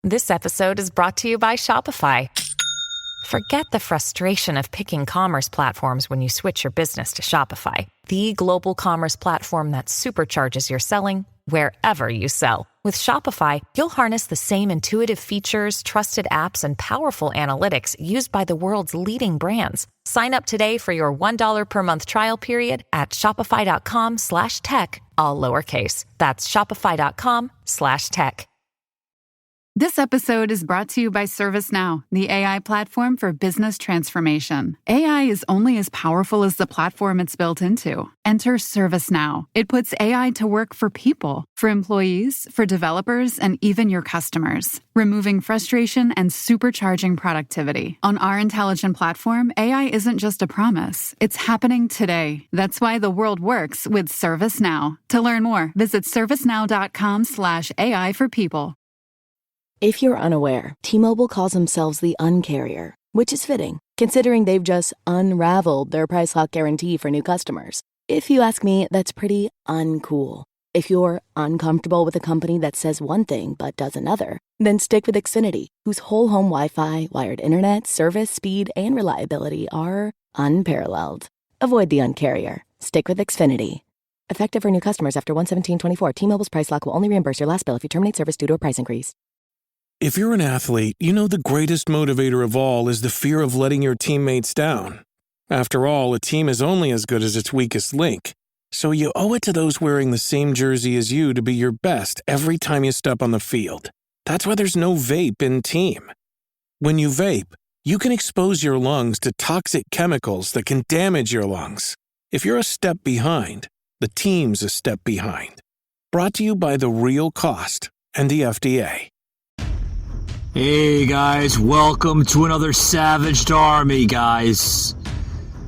This episode is brought to you by Shopify. Forget the frustration of picking commerce platforms when you switch your business to Shopify, the global commerce platform that supercharges your selling wherever you sell. With Shopify, you'll harness the same intuitive features, trusted apps, and powerful analytics used by the world's leading brands. Sign up today for your $1 per month trial period at shopify.com/tech, all lowercase. That's shopify.com/tech. This episode is brought to you by ServiceNow, the AI platform for business transformation. AI is only as powerful as the platform it's built into. Enter ServiceNow. It puts AI to work for people, for employees, for developers, and even your customers, removing frustration and supercharging productivity. On our intelligent platform, AI isn't just a promise. It's happening today. That's why the world works with ServiceNow. To learn more, visit servicenow.com/AI for people. If you're unaware, T-Mobile calls themselves the Un-carrier, which is fitting, considering they've just unraveled their price lock guarantee for new customers. If you ask me, that's pretty uncool. If you're uncomfortable with a company that says one thing but does another, then stick with Xfinity, whose whole home Wi-Fi, wired internet, service, speed, and reliability are unparalleled. Avoid the Un-carrier. Stick with Xfinity. Effective for new customers after 1/17/24. T-Mobile's price lock will only reimburse your last bill if you terminate service due to a price increase. If you're an athlete, you know the greatest motivator of all is the fear of letting your teammates down. After all, a team is only as good as its weakest link. So you owe it to those wearing the same jersey as you to be your best every time you step on the field. That's why there's no vape in team. When you vape, you can expose your lungs to toxic chemicals that can damage your lungs. If you're a step behind, the team's a step behind. Brought to you by The Real Cost and the FDA. Hey guys, welcome to another Savaged Army, guys.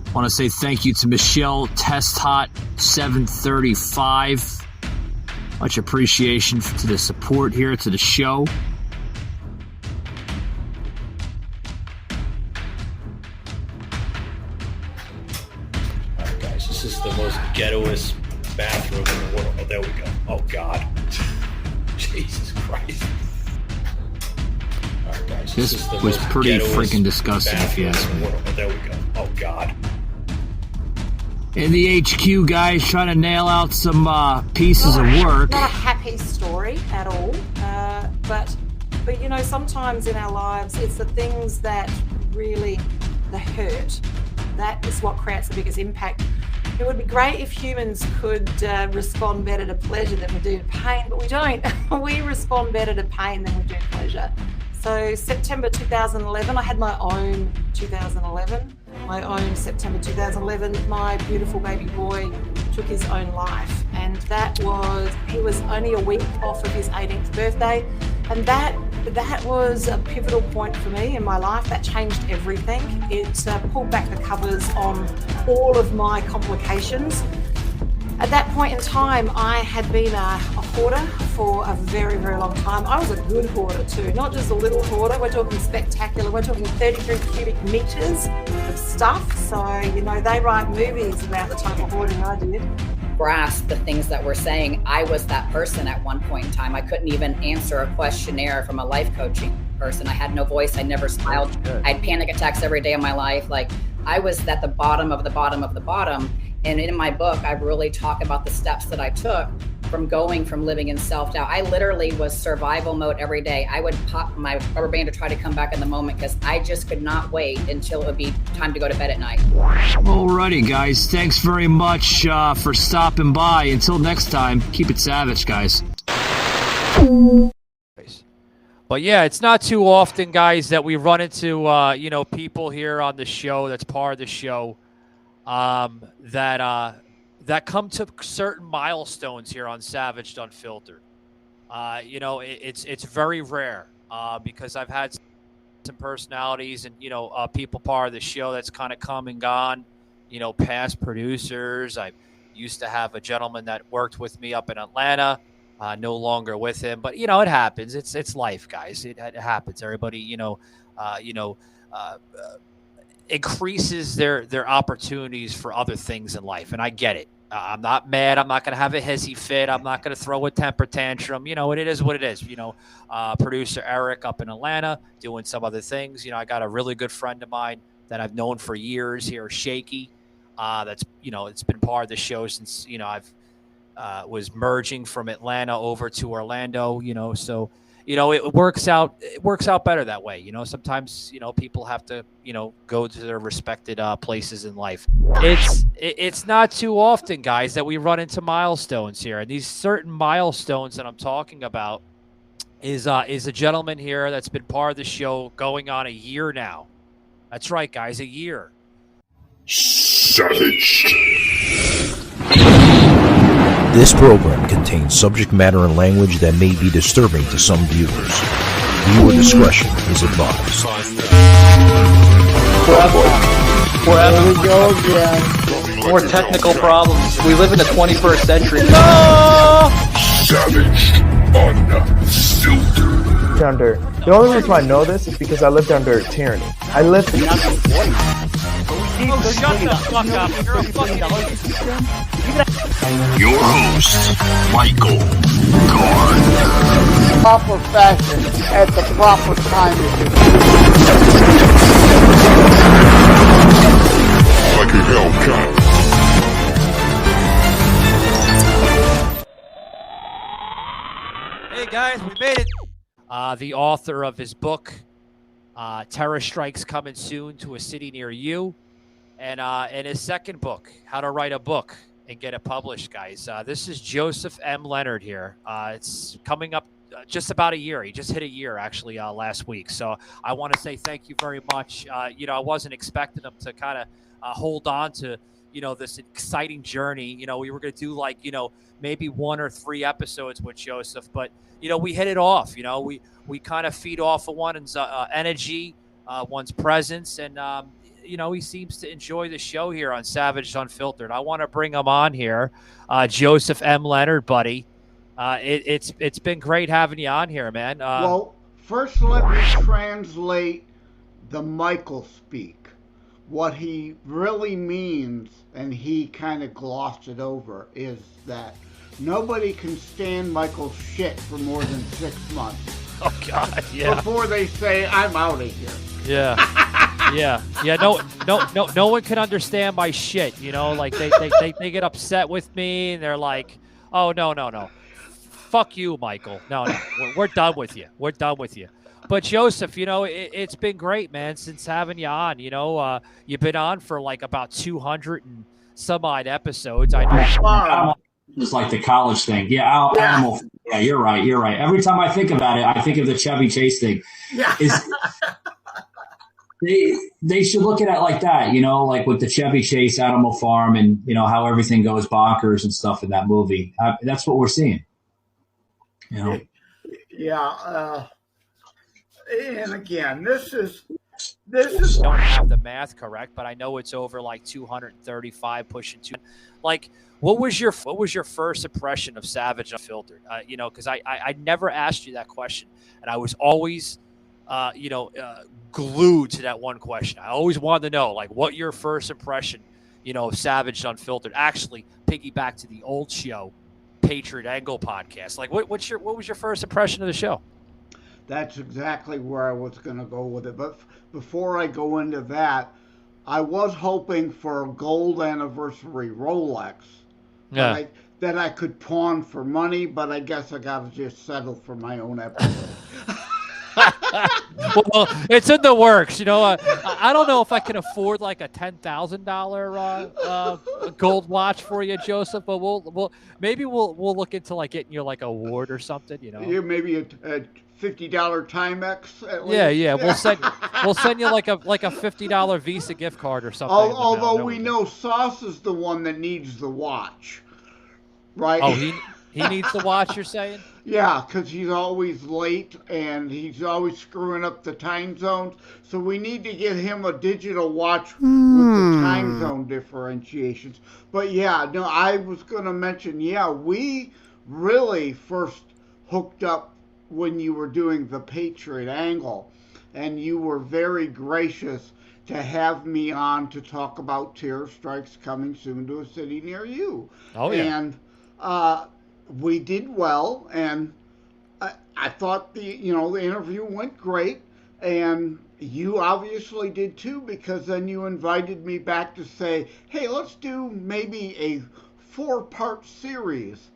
I want to say thank you to Michelle Testhot 735. Much appreciation to the support here to the show. Alright guys, this is the most ghettoest bathroom in the world. Oh, there we go. Oh God. Jesus Christ. Guys, this was pretty freaking disgusting, if you ask me. Oh, there we go. Oh, God. In the HQ, guys, trying to nail out some pieces of work. Not a happy story at all, but you know, sometimes in our lives, it's the things that really the hurt. That is what creates the biggest impact. It would be great if humans could respond better to pleasure than we do to pain, but we don't. We respond better to pain than we do pleasure. So September 2011, I had my own 2011. My own September 2011, my beautiful baby boy took his own life. And he was only a week off of his 18th birthday. And that was a pivotal point for me in my life. That changed everything. It pulled back the covers on all of my complications. At that point in time, I had been a hoarder for a very, very long time. I was a good hoarder too, not just a little hoarder. We're talking spectacular. We're talking 33 cubic meters of stuff. So, you know, they write movies about the type of hoarding I did. Grasp the things that we're saying. I was that person at one point in time. I couldn't even answer a questionnaire from a life coaching person. I had no voice. I never smiled. I had panic attacks every day of my life. Like, I was at the bottom of the bottom of the bottom. And in my book, I really talk about the steps that I took from living in self-doubt. I literally was survival mode every day. I would pop my rubber band to try to come back in the moment because I just could not wait until it would be time to go to bed at night. Alrighty, guys. Thanks very much for stopping by. Until next time, keep it savage, guys. But yeah, it's not too often, guys, that we run into people here on the show that's part of the show that come to certain milestones here on Savaged Unfiltered. It's very rare because I've had some personalities and people part of the show that's kind of come and gone. Past producers. I used to have a gentleman that worked with me up in Atlanta. No longer with him, but it happens. It's life, guys. It happens. Everybody, increases their opportunities for other things in life, and I get it. I'm not mad. I'm not going to have a hissy fit. I'm not going to throw a temper tantrum. It is what it is. Producer Eric up in Atlanta doing some other things. I got a really good friend of mine that I've known for years here, Shaky. That's, it's been part of the show since, I've was merging from Atlanta over to Orlando, so, it works out better that way. Sometimes, people have to, go to their respected places in life. It's not too often, guys, that we run into milestones here. And these certain milestones that I'm talking about is a gentleman here that's been part of the show going on a year now. That's right, guys, a year. Savaged. This program contains subject matter and language that may be disturbing to some viewers. Viewer discretion is advised. There we go again. More technical problems. We live in the 21st century. No! Savaged Unfiltered. Under. The only reason I know this is because I lived under tyranny. I lived. Oh, shut the fuck up! You're a fucking. Your host, Michael Gard. Proper fashion at the proper time. Like a Hellcat. Hey guys, we made it. The author of his book, Terror Strikes Coming Soon to a City Near You, and his second book, How to Write a Book and Get It Published, guys. This is Joseph M Lenard here. It's coming up just about a year. He just hit a year, actually, last week. So I want to say thank you very much. I wasn't expecting him to kind of hold on to, this exciting journey. We were going to do maybe 1 or 3 episodes with Joseph, but we hit it off. We kind of feed off of one's energy, one's presence, and he seems to enjoy the show here on Savaged Unfiltered. I want to bring him on here, Joseph M Lenard, buddy. It's been great having you on here, man. Well, first let me translate the Michael speak. What he really means, and he kind of glossed it over, is that nobody can stand Michael's shit for more than 6 months. Oh God, yeah. Before they say, I'm out of here. Yeah. Yeah. No one can understand my shit. They get upset with me and they're like, oh, no. Fuck you, Michael. No. We're done with you. But Joseph, it's been great, man, since having you on. You've been on for about 200 and some odd episodes. I know. Just like the college thing. Yeah, animal. Yeah, you're right. Every time I think about it, I think of the Chevy Chase thing. Yeah. They should look at it like that, like with the Chevy Chase Animal Farm and, how everything goes bonkers and stuff in that movie. That's what we're seeing. Yeah. And again, this is. I don't have the math correct, but I know it's over 235, pushing 2. What was your first impression of Savaged Unfiltered? Because I never asked you that question, and I was always, glued to that one question. I always wanted to know, what your first impression, of Savaged Unfiltered. Actually, piggyback to the old show, Patriot Angle podcast. What was your first impression of the show? That's exactly where I was going to go with it. But before I go into that, I was hoping for a gold anniversary Rolex that I could pawn for money, but I guess I got to just settle for my own episode. Well, it's in the works. I don't know if I can afford a $10,000 gold watch for you, Joseph, but we'll look into getting you a award or something. Yeah, maybe a $50 Timex. At least. Yeah. We'll send you like a $50 Visa gift card or something. Although we know Sauce is the one that needs the watch, right? Oh, he needs the watch. You're saying? Yeah, because he's always late and he's always screwing up the time zones. So we need to get him a digital watch with the time zone differentiations. But yeah, no, I was going to mention, we really first hooked up when you were doing the Patriot Angle, and you were very gracious to have me on to talk about terror strikes coming soon to a city near you. Oh, yeah. And we did well, and I thought the interview went great, and you obviously did too, because then you invited me back to say, hey, let's do maybe a 4-part series.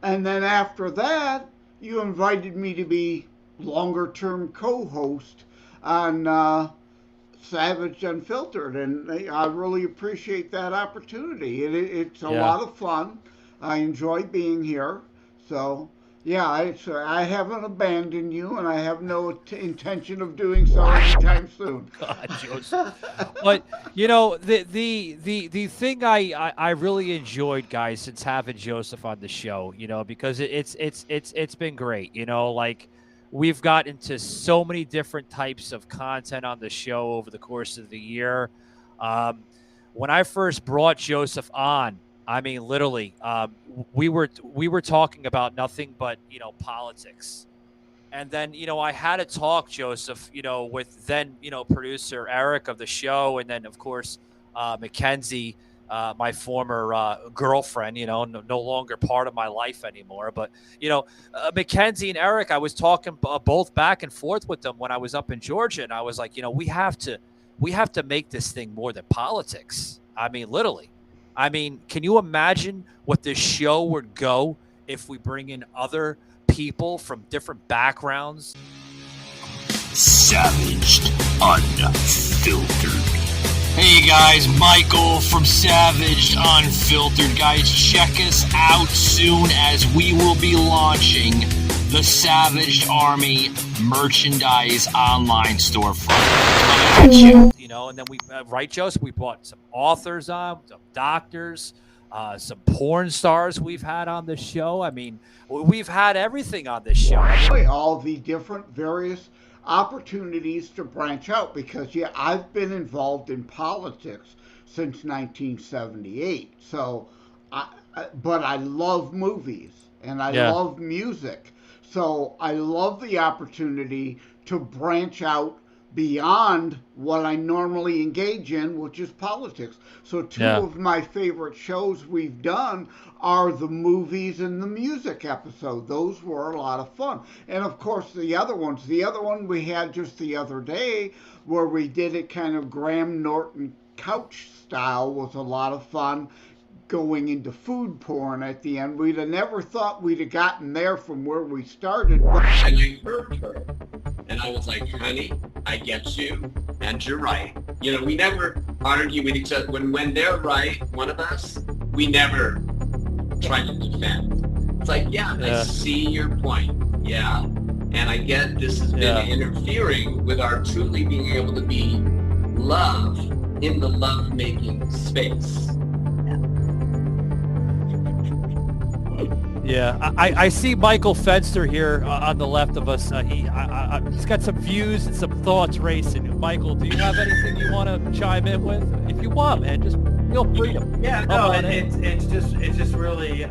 And then after that, you invited me to be longer-term co-host on Savaged Unfiltered, and I really appreciate that opportunity. It's a lot of fun. I enjoy being here. So, yeah, I haven't abandoned you, and I have no intention of doing so anytime soon. God, Joseph. But the thing I really enjoyed, guys, since having Joseph on the show, because it's been great. Like, we've got into so many different types of content on the show over the course of the year. When I first brought Joseph on, I mean, literally, we were talking about nothing but, politics. And then, I had to talk, Joseph, with then, producer Eric of the show. And then, of course, Mackenzie, my former girlfriend, no longer part of my life anymore. But, Mackenzie and Eric, I was talking both back and forth with them when I was up in Georgia. And I was like, we have to make this thing more than politics. I mean, literally. I mean, can you imagine what this show would go if we bring in other people from different backgrounds? Savaged Unfiltered. Hey guys, Michael from Savaged Unfiltered. Guys, check us out soon as we will be launching the Savaged Army merchandise online storefront. And then we, right, Joseph, we brought some authors on, some doctors, some porn stars we've had on the show. I mean, we've had everything on this show. All the different various opportunities to branch out, because, I've been involved in politics since 1978. So, but I love movies, and I love music. So I love the opportunity to branch out beyond what I normally engage in, which is politics. So two of my favorite shows we've done are the movies and the music episode. Those were a lot of fun. And of course, the other one we had just the other day, where we did it kind of Graham Norton couch style, was a lot of fun, going into food porn at the end. We'd have never thought we'd have gotten there from where we started. And I heard her, and I was like, honey, I get you, and you're right. We never argue with each other. When they're right, one of us, we never try to defend. It's like, I see your point. Yeah. And I get this has been interfering with our truly being able to be love in the love-making space. Yeah, I see Michael Fenster here on the left of us. He's got some views and some thoughts racing. Michael, do you have anything you want to chime in with? If you want, man, just feel free to. Yeah, no, it's just really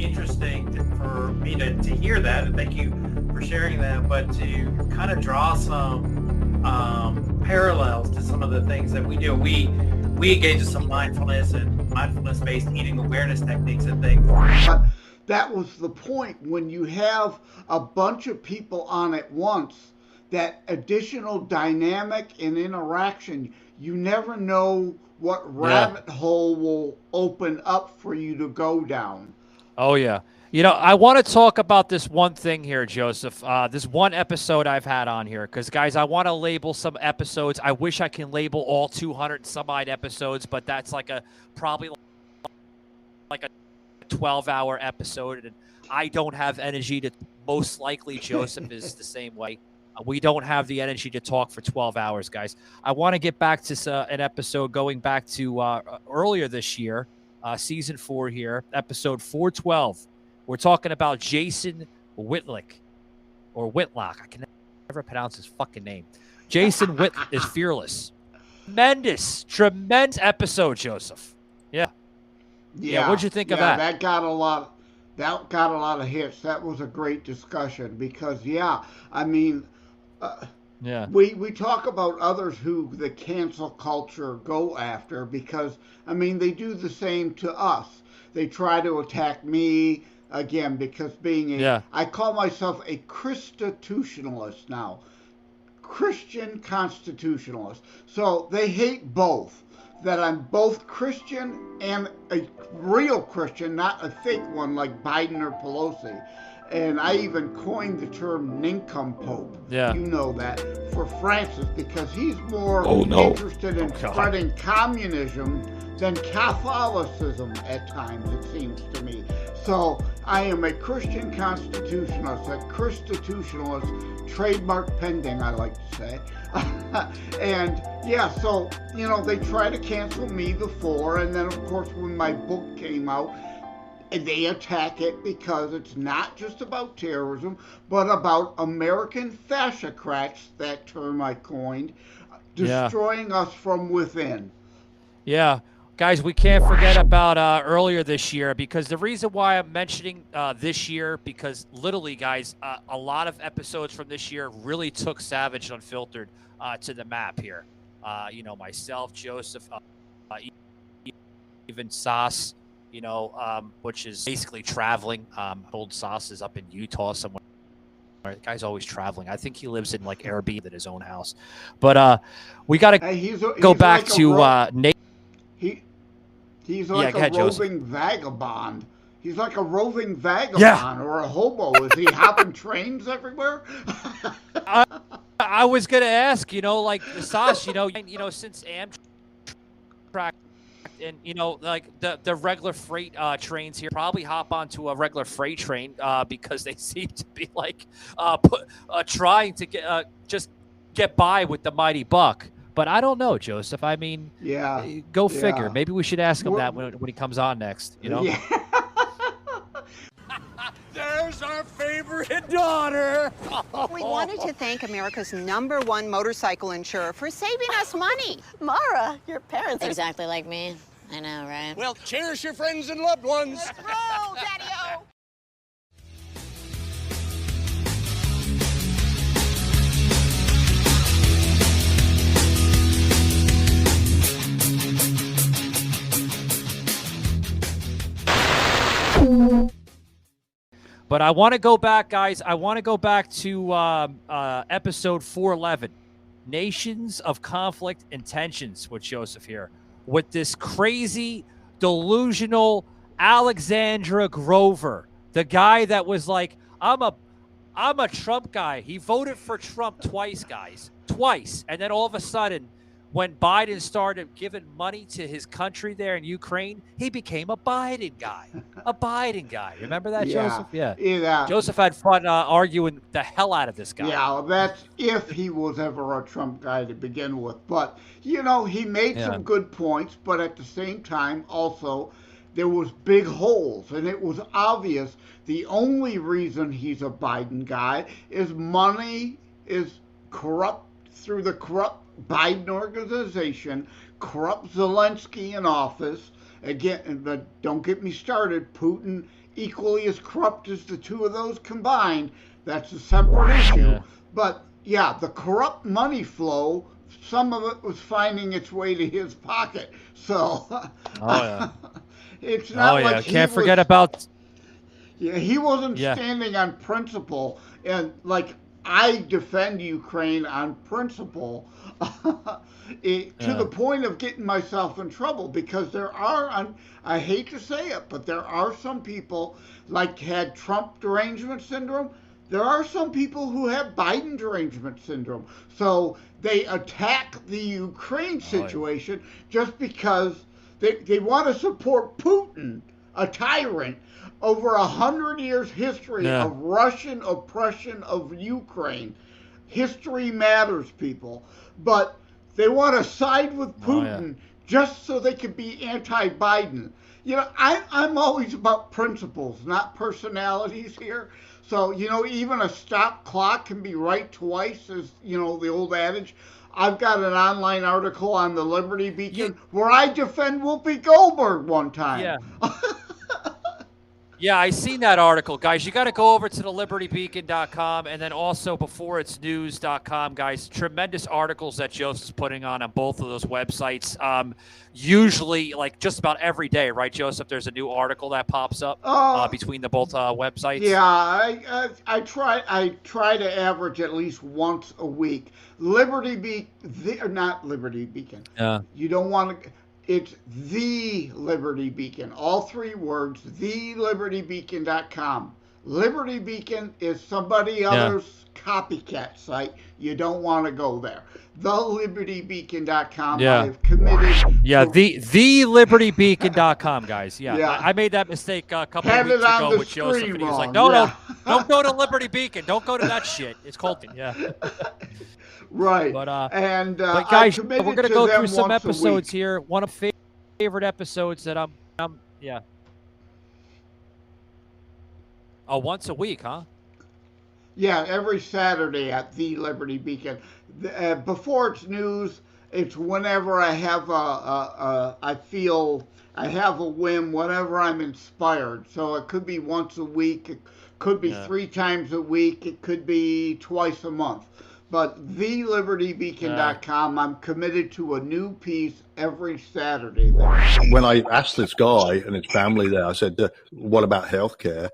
interesting for me to hear that, and thank you for sharing that. But to kind of draw some parallels to some of the things that we do, we engage in some mindfulness and mindfulness-based eating awareness techniques and things. But that was the point. When you have a bunch of people on at once, that additional dynamic and interaction, you never know what rabbit hole will open up for you to go down. Oh, yeah. I want to talk about this one thing here, Joseph. This one episode I've had on here, because, guys, I want to label some episodes. I wish I can label all 200 and some odd episodes, but that's probably like a 12-hour episode, and I don't have energy to. Most likely, Joseph is the same way. We don't have the energy to talk for 12 hours, guys. I want to get back to an episode going back to earlier this year, season 4 here, episode 412. We're talking about Jason Whitlock, or Whitlock. I can never pronounce his fucking name. Jason Whitlock is fearless. Tremendous episode, Joseph. Yeah. What'd you think of that? That got a lot of hits. That was a great discussion because, I mean, Yeah. We talk about others who the cancel culture go after because, I mean, they do the same to us. They try to attack me, again, because I call myself a Christitutionalist now. Christian constitutionalist. So they hate both. That I'm both Christian and a real Christian, not a fake one like Biden or Pelosi. And I even coined the term nincompoop. Yeah. You know that, for Francis, because he's more Oh, no. interested in spreading communism than Catholicism at times, it seems to me. So I am a Christian constitutionalist, a Christitutionalist, trademark pending, I like to say. And yeah, so, you know, they try to cancel me before, and then of course when my book came out, they attack it because it's not just about terrorism, but about American fascicrats, that term I coined, destroying us from within. Yeah. Guys, we can't forget about earlier this year, because the reason why I'm mentioning this year, because literally, guys, a lot of episodes from this year really took Savaged Unfiltered to the map here. You know, myself, Joseph, even Sauce, you know, which is basically traveling. Old Sauce is up in Utah somewhere. The guy's always traveling. I think he lives in like Airbnb at his own house. But we got to go back to Nate. He's like a roving vagabond. He's like a roving vagabond or a hobo. Is he hopping trains everywhere? I was gonna ask, you know, like the Sauce, you know, since Amtrak and you know, like the regular freight trains here probably hop onto a regular freight train because they seem to be like trying to get by with the mighty buck. But I don't know, Joseph. I mean, go figure. Maybe we should ask him that when he comes on next, you know? Yeah. There's our favorite daughter. We wanted to thank America's #1 motorcycle insurer for saving us money. Mara, your parents are exactly like me. I know, right? Well, cherish your friends and loved ones. Let's roll, Daddy-O. But I want to go back, guys. I want to go back to episode 411, Nations of Conflict and Tensions with Joseph here, with this crazy, delusional Alexandra Grover, the guy that was like, I'm a Trump guy. He voted for Trump twice, guys, twice. And then all of a sudden, when Biden started giving money to his country there in Ukraine, he became a Biden guy. A Biden guy. Remember that, Joseph? Yeah. Joseph had fun arguing the hell out of this guy. Yeah, well, that's if he was ever a Trump guy to begin with. But, you know, he made some good points, but at the same time, also, there was big holes. And it was obvious the only reason he's a Biden guy is money is corrupt through the corrupt Biden organization, corrupt Zelensky in office. Again, but don't get me started. Putin equally as corrupt as the two of those combined. That's a separate issue. But yeah, the corrupt money flow, some of it was finding its way to his pocket. So it's not like can't forget about. Yeah, he wasn't standing on principle, and like I defend Ukraine on principle. To the point of getting myself in trouble, because there are, I hate to say it, but there are some people like had Trump derangement syndrome. There are some people who have Biden derangement syndrome. So they attack the Ukraine situation just because they want to support Putin, a tyrant, over 100 years history of Russian oppression of Ukraine. History matters, people. But they want to side with Putin just so they can be anti-Biden. You know, I'm always about principles, not personalities here. So, you know, even a stop clock can be right twice, as, you know, the old adage. I've got an online article on the Liberty Beacon where I defend Whoopi Goldberg one time. Yeah, I seen that article, guys. You got to go over to the libertybeacon.com and then also beforeitsnews.com, guys. Tremendous articles that Joseph's putting on both of those websites. Usually, like just about every day, right, Joseph? There's a new article that pops up between the both websites. Yeah, I try to average at least once a week. Not Liberty Beacon. Yeah. You don't want to. It's the Liberty Beacon. All three words. TheLibertyBeacon.com. Liberty Beacon is somebody else's copycat site. You don't want to go there. TheLibertyBeacon.com. Yeah. I've committed. Yeah, TheLibertyBeacon.com, guys. Yeah. I made that mistake a couple of weeks ago with Joseph, and he was like, no, don't go to Liberty Beacon. Don't go to that shit. It's Colton. Yeah. Right. But guys, guys, we're going to go through some episodes here. One of favorite episodes that I'm Oh, once a week, huh? Yeah, every Saturday at the Liberty Beacon. Before it's news, it's whenever I have I feel I have a whim, whenever I'm inspired. So it could be once a week, it could be 3 times a week, it could be twice a month. But TheLibertyBeacon.com, I'm committed to a new piece every Saturday there. When I asked this guy and his family there, I said, what about healthcare?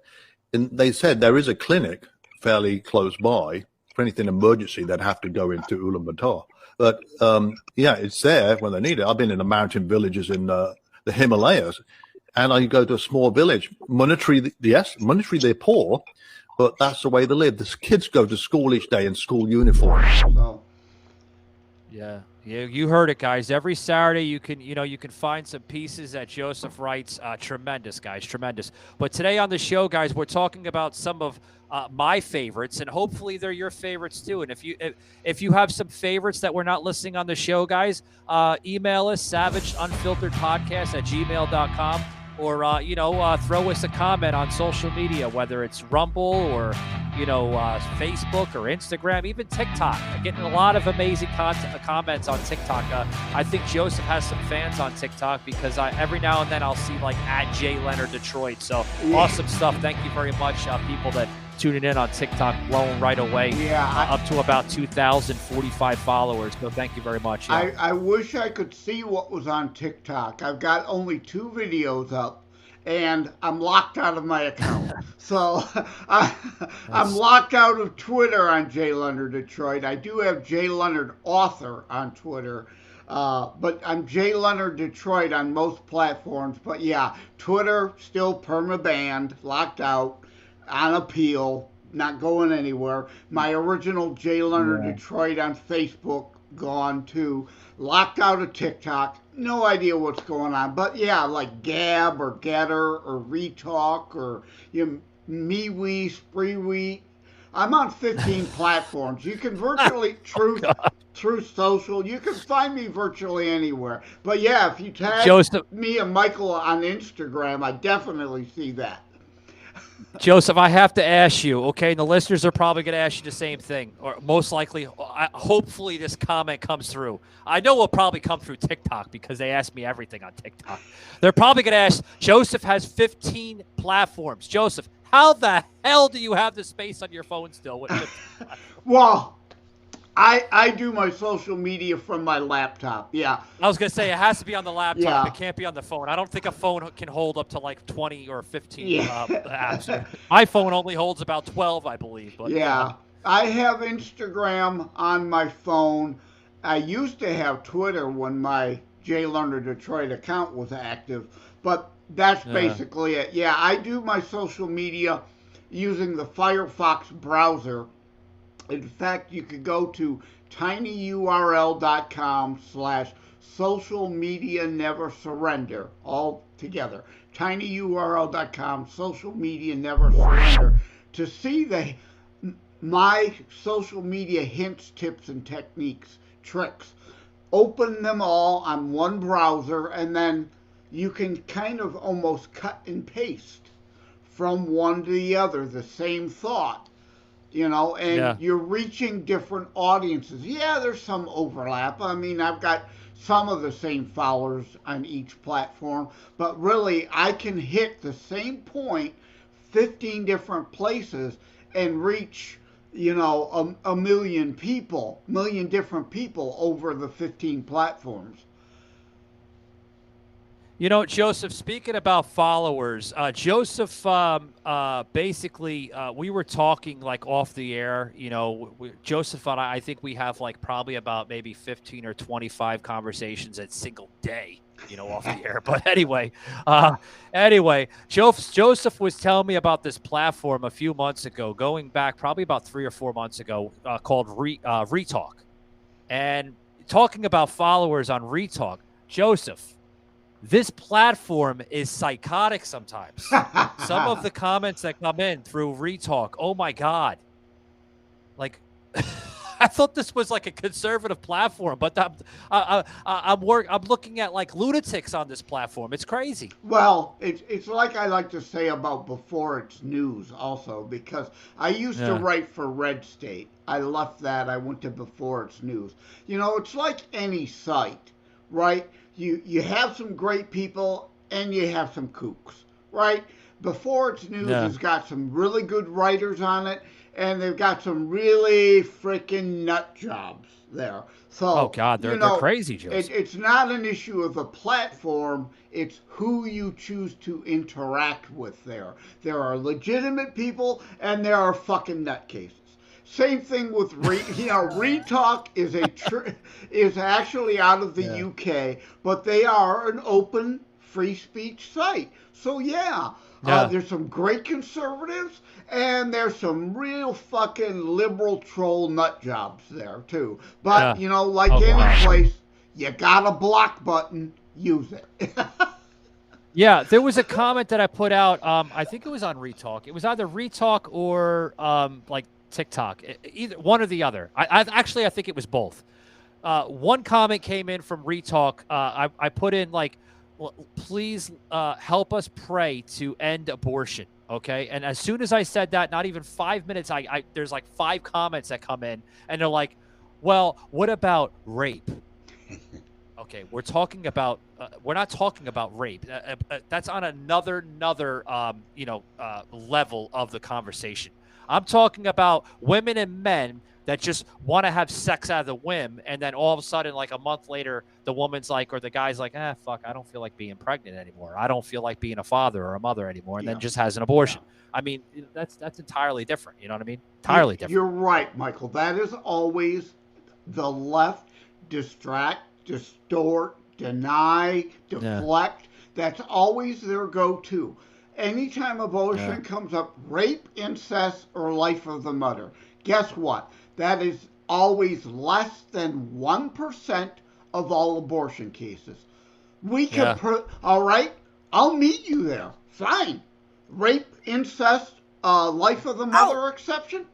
And they said there is a clinic fairly close by for anything emergency that have to go into Ulaanbaatar. But it's there when they need it. I've been in the mountain villages in the Himalayas, and I go to a small village. Monetary, they're poor, but that's the way they live. The kids go to school each day in school uniforms. Yeah, you heard it, guys. Every Saturday you can find some pieces that Joseph writes. Tremendous, guys, tremendous. But today on the show, guys, we're talking about some of my favorites, and hopefully they're your favorites too. And if you have some favorites that we're not listing on the show, guys, email us savagedunfilteredpodcast@gmail.com. Or, throw us a comment on social media, whether it's Rumble or, Facebook or Instagram, even TikTok. I'm getting a lot of amazing comments on TikTok. I think Joseph has some fans on TikTok because every now and then I'll see like @JLeonardDetroit. So awesome stuff. Thank you very much, people that tuning in on TikTok, blowing right away. Up to about 2,045 followers. So thank you very much. Yeah. I wish I could see what was on TikTok. I've got only 2 videos up, and I'm locked out of my account. So I'm locked out of Twitter on J Leonard Detroit. I do have J Leonard Author on Twitter. But I'm J Leonard Detroit on most platforms. But yeah, Twitter still perma-banned, locked out, on appeal, not going anywhere. My original J Leonard Detroit on Facebook, gone too. Locked out of TikTok. No idea what's going on. But yeah, like Gab or Getter or Retalk or MeWe, Spreewee. I'm on 15 platforms. You can virtually, Truth Social, you can find me virtually anywhere. But yeah, if you tag me and Michael on Instagram, I definitely see that. Joseph, I have to ask you, okay, and the listeners are probably going to ask you the same thing, or most likely, hopefully this comment comes through. I know it'll probably come through TikTok because they ask me everything on TikTok. They're probably going to ask, Joseph has 15 platforms. Joseph, how the hell do you have the space on your phone still? Well, I do my social media from my laptop, yeah. I was going to say, it has to be on the laptop. Yeah. It can't be on the phone. I don't think a phone can hold up to like 20 or 15 apps. My phone only holds about 12, I believe. But, yeah. I have Instagram on my phone. I used to have Twitter when my J Leonard Detroit account was active, but that's basically it. Yeah, I do my social media using the Firefox browser. In fact, you could go to tinyurl.com/socialmedianeversurrender, all together. tinyurl.com, social media never surrender, to see my social media hints, tips, and techniques, tricks. Open them all on one browser, and then you can kind of almost cut and paste from one to the other, the same thought. And you're reaching different audiences. Yeah, there's some overlap. I mean, I've got some of the same followers on each platform, but really I can hit the same point 15 different places and reach, a million different people over the 15 platforms. Joseph, speaking about followers, Joseph, basically, we were talking like off the air, Joseph and I think we have like probably about maybe 15 or 25 conversations a single day, off the air. But anyway, Joseph was telling me about this platform a few months ago, going back probably about 3 or 4 months ago, called Retalk. And talking about followers on Retalk, Joseph, this platform is psychotic sometimes. Some of the comments that come in through Retalk, oh my God. Like, I thought this was like a conservative platform, but I'm looking at like lunatics on this platform. It's crazy. Well, it's like I like to say about Before It's News also, because I used to write for Red State. I left that. I went to Before It's News. It's like any site, right? You have some great people and you have some kooks, right? Before It's News has got some really good writers on it, and they've got some really freaking nut jobs there. So, oh God, they're crazy, Joseph. It's not an issue of the platform. It's who you choose to interact with there. There are legitimate people and there are fucking nutcases. Same thing with Retalk is actually out of the UK, but they are an open free speech site. So there's some great conservatives and there's some real fucking liberal troll nut jobs there too. But like any place, you got a block button, use it. Yeah, there was a comment that I put out. I think it was on Retalk. It was either Retalk or like TikTok, either one or the other. I think it was both. One comment came in from Retalk. I put in like, please help us pray to end abortion. Okay. And as soon as I said that, not even 5 minutes, there's like 5 comments that come in and they're like, well, what about rape? Okay. We're talking about, we're not talking about rape. That's on another level of the conversation. I'm talking about women and men that just want to have sex out of the whim, and then all of a sudden, like a month later, the woman's like, or the guy's like, fuck, I don't feel like being pregnant anymore. I don't feel like being a father or a mother anymore, and then just has an abortion. I mean, that's entirely different. You know what I mean? Entirely different. You're right, Michael. That is always the left: distract, distort, deny, deflect. That's always their go-to. Anytime abortion comes up, rape, incest, or life of the mother, guess what? That is always less than 1% of all abortion cases. We can, all right, I'll meet you there. Fine. Rape, incest, life of the mother exception,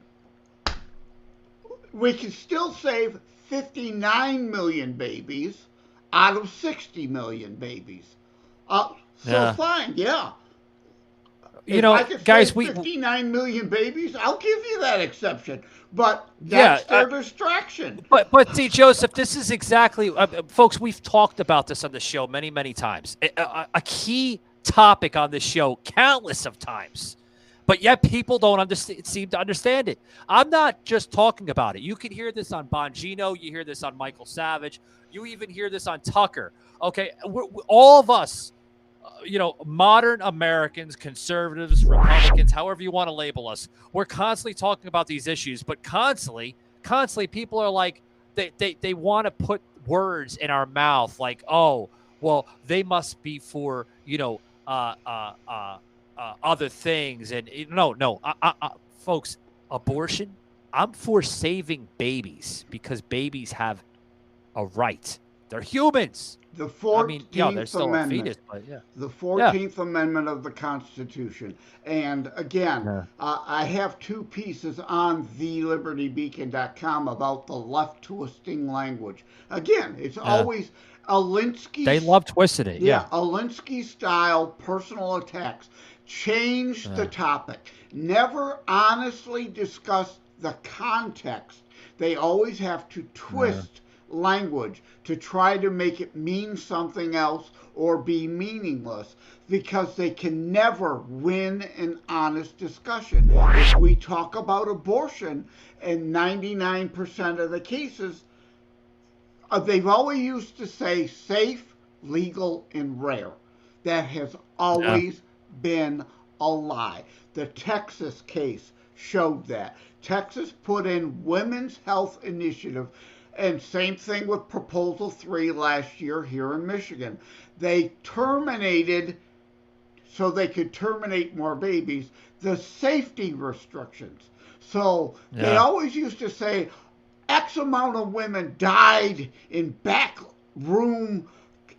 we can still save 59 million babies out of 60 million babies. Fine, I could guys, 59 million babies, I'll give you that exception. But that's their distraction. But see, Joseph, this is exactly, folks, we've talked about this on the show many, many times. A key topic on this show, countless of times. But yet people don't seem to understand it. I'm not just talking about it. You can hear this on Bongino. You hear this on Michael Savage. You even hear this on Tucker. Okay, all of us, modern Americans, conservatives, Republicans, however you want to label us, we're constantly talking about these issues, but constantly people are like, they want to put words in our mouth like, oh, well, they must be for, other things. And no, folks, abortion, I'm for saving babies because babies have a right. They're humans. The 14th they're still Amendment. A fetus, but The 14th Amendment of the Constitution. And again, I have 2 pieces on thelibertybeacon.com about the left twisting language. Again, it's always Alinsky. They love twisting it. Yeah. Alinsky style personal attacks. Change the topic. Never honestly discuss the context. They always have to twist language to try to make it mean something else or be meaningless, because they can never win an honest discussion. If we talk about abortion, in 99% of the cases, they've always used to say safe, legal, and rare. That has always been a lie. The Texas case showed that. Texas put in Women's Health Initiative, and same thing with Proposal 3 last year here in Michigan. They terminated, so they could terminate more babies, the safety restrictions. So they always used to say X amount of women died in back room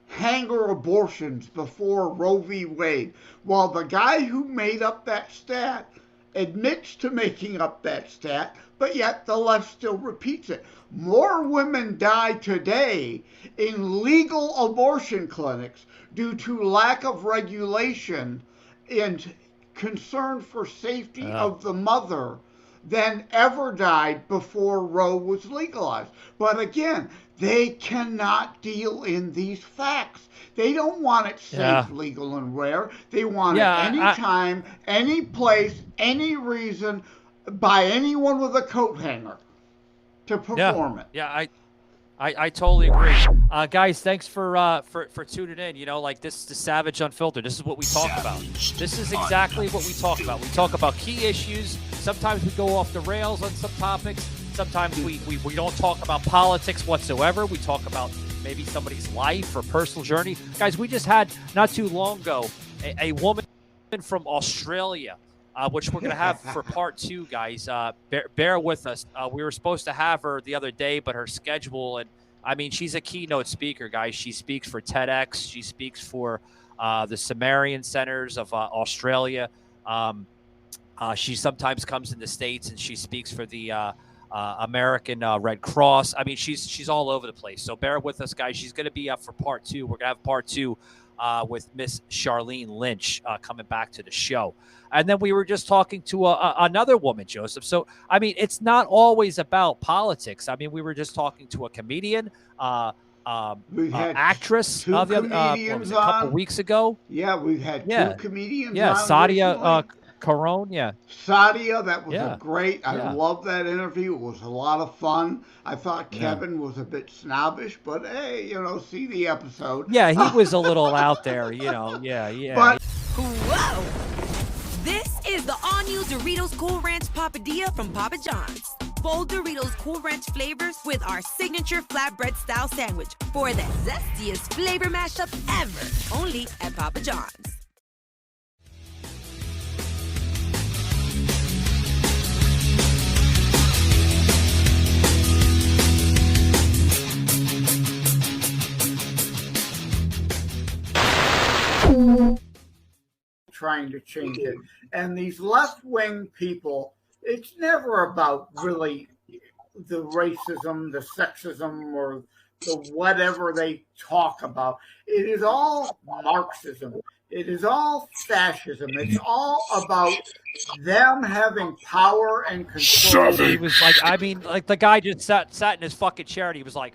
hanger abortions before Roe v. Wade. Well, the guy who made up that stat admits to making up that stat, but yet the left still repeats it. More women die today in legal abortion clinics due to lack of regulation and concern for safety of the mother than ever died before Roe was legalized. But again, they cannot deal in these facts. They don't want it safe, legal, and rare. They want it anytime, any place, any reason, by anyone with a coat hanger to perform it. Yeah, I totally agree. Guys, thanks for tuning in. You know, like, this is the Savaged Unfiltered. This is what we talk about. This is exactly what we talk about. We talk about key issues. Sometimes we go off the rails on some topics. Sometimes we don't talk about politics whatsoever. We talk about maybe somebody's life or personal journey. Guys, we just had, not too long ago, a woman from Australia, which we're going to have for part 2, guys. Bear with us. We were supposed to have her the other day, but her schedule, and I mean, she's a keynote speaker, guys. She speaks for TEDx. She speaks for the Sumerian Centers of Australia. She sometimes comes in the States and she speaks for the American Red Cross. I mean, she's all over the place. So bear with us, guys. She's going to be up for part 2. We're going to have part 2 with Miss Charlene Lynch coming back to the show. And then we were just talking to another woman, Joseph. So, I mean, it's not always about politics. I mean, we were just talking to a comedian, actress two a couple weeks ago. Yeah, we've had 2 comedians on Sadia Caron, Sadia, that was a great, I love that interview. It was a lot of fun. I thought Kevin was a bit snobbish, but hey, you know, see the episode. Yeah, he was a little out there, you know, But whoa! This is the all-new Doritos Cool Ranch Papadilla from Papa John's. Bold Doritos Cool Ranch flavors with our signature flatbread style sandwich for the zestiest flavor mashup ever. Only at Papa John's. Trying to change it. And these left-wing people, it's never about really the racism, the sexism, or the whatever they talk about. It is all Marxism. It is all fascism. It's all about them having power and control. He was like, I mean, like, the guy just sat in his fucking chair and he was like,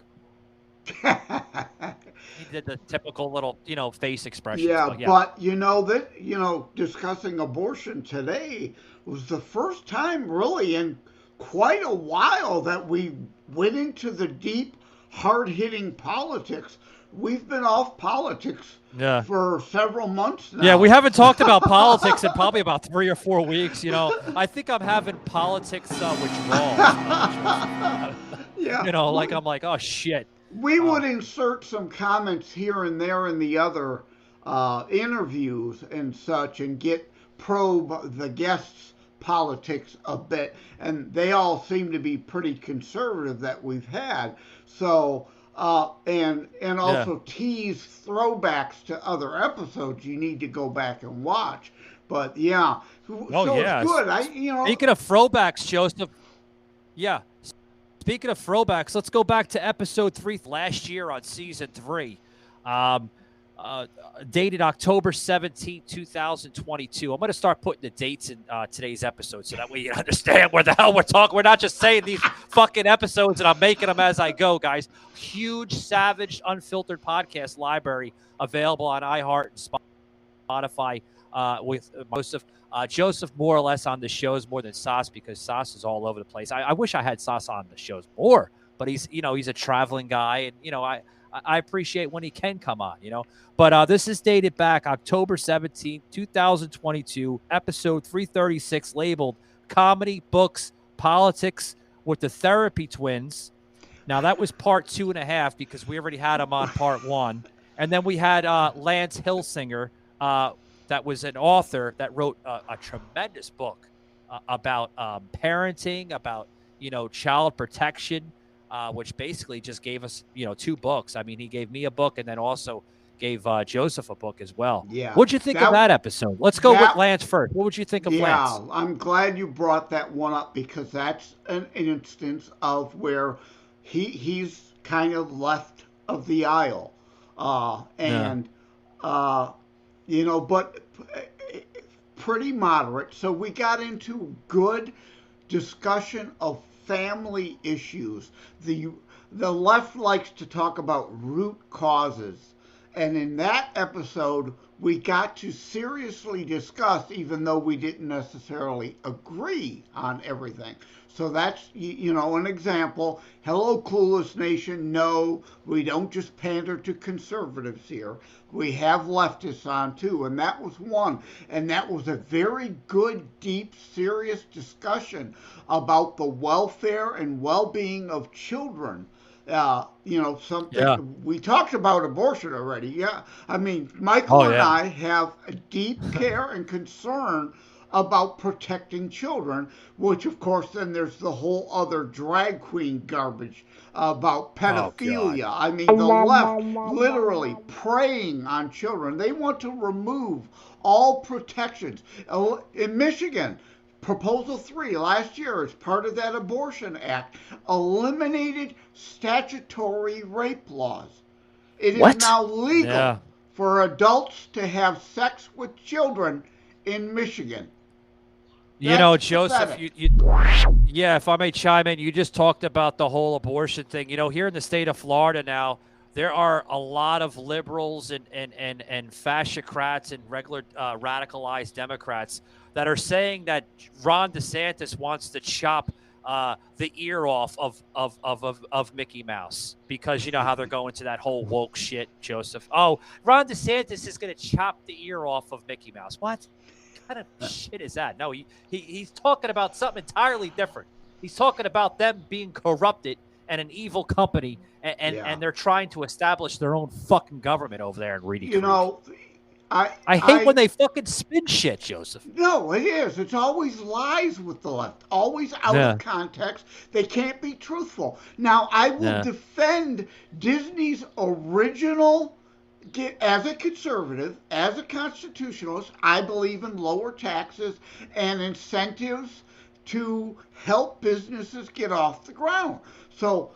he did the typical little, you know, face expression. But you know, discussing abortion today was the first time really in quite a while that we went into the deep, hard-hitting politics. We've been off politics for several months now. Yeah, we haven't talked about politics in probably about 3 or 4 weeks. You know, I think I'm having politics withdrawal. You know, like, I'm like, oh shit. We would insert some comments here and there in the other interviews and such, and probe the guests' politics a bit, and they all seem to be pretty conservative that we've had. So and also tease throwbacks to other episodes you need to go back and watch. But it's good. Speaking of throwbacks, Joseph. Yeah. Speaking of throwbacks, let's go back to episode 3 last year on season 3. dated October 17, 2022. I'm going to start putting the dates in today's episode so that way you understand where the hell we're talking. We're not just saying these fucking episodes and I'm making them as I go, guys. Huge Savaged Unfiltered podcast library available on iHeart and Spotify with Joseph more or less on the shows more than Sauce because Sauce is all over the place. I wish I had Sauce on the shows more, but he's a traveling guy, and I appreciate when he can come on, But this is dated back October 17, 2022, episode 336, labeled Comedy, Books, Politics with the Therapy Twins. Now, that was part 2.5 because we already had him on part 1. And then we had Lance Hilsinger, that was an author that wrote a tremendous book about parenting, about, child protection, which basically just gave us, 2 books. I mean, he gave me a book and then also gave Joseph a book as well. Yeah. What'd you think of that episode? Let's go with Lance first. What would you think of Lance? Yeah, I'm glad you brought that one up because that's an instance of where he's kind of left of the aisle. But pretty moderate. So we got into good discussion of family issues. The left likes to talk about root causes. And in that episode, we got to seriously discuss, even though we didn't necessarily agree on everything. So that's, an example. Hello, Clueless Nation. No, we don't just pander to conservatives here. We have leftists on, too, and that was one. And that was a very good, deep, serious discussion about the welfare and well-being of children. We talked about abortion already. Yeah. I mean, Michael and I have a deep care and concern about protecting children, which of course then there's the whole other drag queen garbage about pedophilia. I mean, the left literally preying on children. They want to remove all protections. In Michigan, Proposal 3 last year, as part of that Abortion Act, eliminated statutory rape laws. It is now legal for adults to have sex with children in Michigan. Joseph, if I may chime in, you just talked about the whole abortion thing. Here in the state of Florida now, there are a lot of liberals and FASCICRATS and regular radicalized Democrats that are saying that Ron DeSantis wants to chop the ear off of Mickey Mouse because you know how they're going to that whole woke shit, Joseph. Oh, Ron DeSantis is going to chop the ear off of Mickey Mouse. What kind of shit is that? No, he's talking about something entirely different. He's talking about them being corrupted and an evil company, and they're trying to establish their own fucking government over there in Reedy Creek. I hate when they fucking spin shit, Joseph. No, it is. It's always lies with the left. Always out of context. They can't be truthful. Now, I will defend Disney's original, as a conservative, as a constitutionalist, I believe in lower taxes and incentives to help businesses get off the ground. So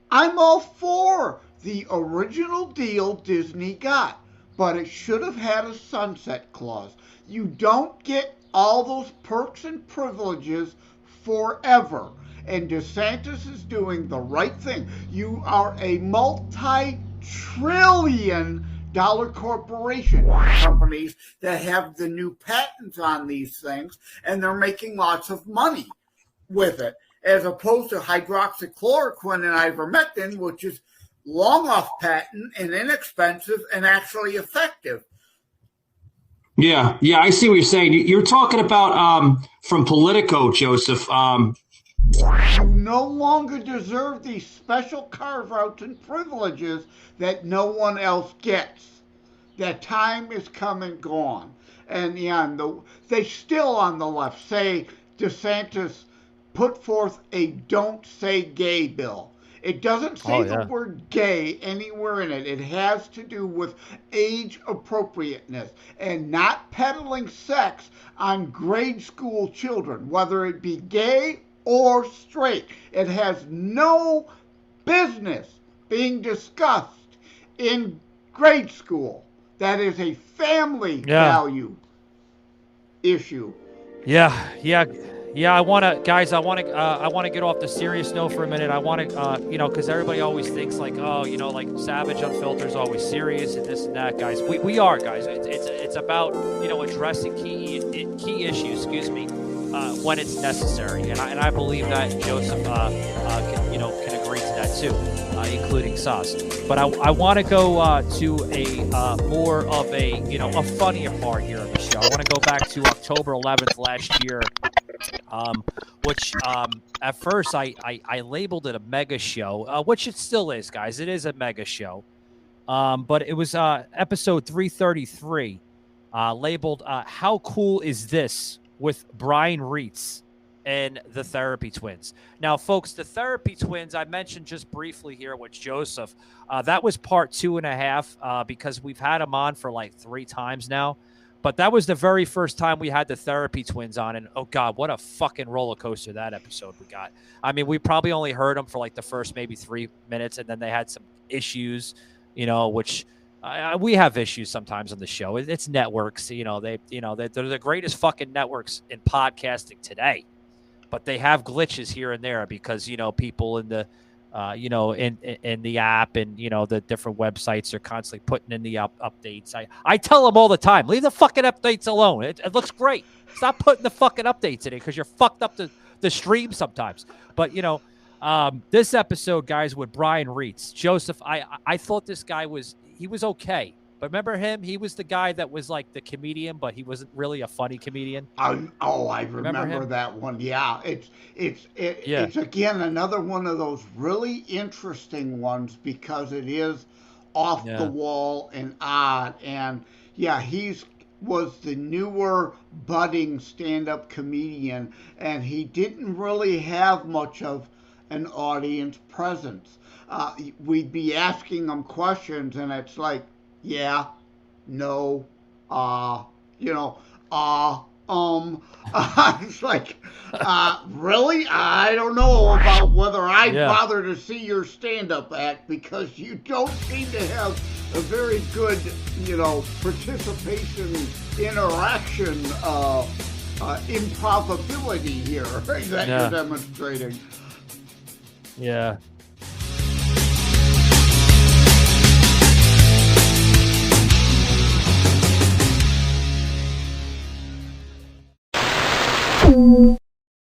I'm all for the original deal Disney got. But it should have had a sunset clause. You don't get all those perks and privileges forever. And DeSantis is doing the right thing. You are a multi-trillion-dollar corporation. Companies that have the new patents on these things, and they're making lots of money with it, as opposed to hydroxychloroquine and ivermectin, which is long off patent and inexpensive and actually effective. Yeah, I see what you're saying. You're talking about from Politico, Joseph. You no longer deserve these special carve-outs and privileges that no one else gets. That time is come and gone. And they still on the left say DeSantis put forth a don't say gay bill. It doesn't say the word gay anywhere in it. It has to do with age appropriateness and not peddling sex on grade school children, whether it be gay or straight. It has no business being discussed in grade school. That is a family value issue. Yeah. I want to, guys. I want to get off the serious note for a minute. I want to, because everybody always thinks like, oh, like Savage Unfiltered is always serious and this and that, guys. We are, guys. It's about addressing key issues. When it's necessary, and I believe that Joseph can agree to that too, including Sauce. But I want to go to a more of a funnier part here of the show. I want to go back to October 11th last year. Which at first I labeled it a mega show, which it still is, guys. It is a mega show. But it was episode 333, labeled How Cool Is This? With Brian Reitz and the Therapy Twins. Now, folks, the Therapy Twins, I mentioned just briefly here with Joseph. That was part 2.5 because we've had them on for like 3 times now. But that was the very first time we had the Therapy Twins on. And, oh, God, what a fucking roller coaster that episode we got. I mean, we probably only heard them for like the first maybe 3 minutes. And then they had some issues, which we have issues sometimes on the show. It's networks, they're the greatest fucking networks in podcasting today. But they have glitches here and there because, people in the, in the app and, the different websites are constantly putting in the updates. I tell them all the time, leave the fucking updates alone. It looks great. Stop putting the fucking updates in it because you're fucked up the stream sometimes. But, this episode, guys, with Brian Reitz, Joseph, I thought this guy was okay. But remember him? He was the guy that was like the comedian, but he wasn't really a funny comedian. I remember that one. Yeah, it's again another one of those really interesting ones because it is off the wall and odd. And yeah, was the newer budding stand-up comedian, and he didn't really have much of an audience presence. We'd be asking him questions, and it's like, yeah, no, it's like, really? I don't know about whether I'd bother to see your stand-up act because you don't seem to have a very good, participation, interaction, improbability here that you're demonstrating. Yeah.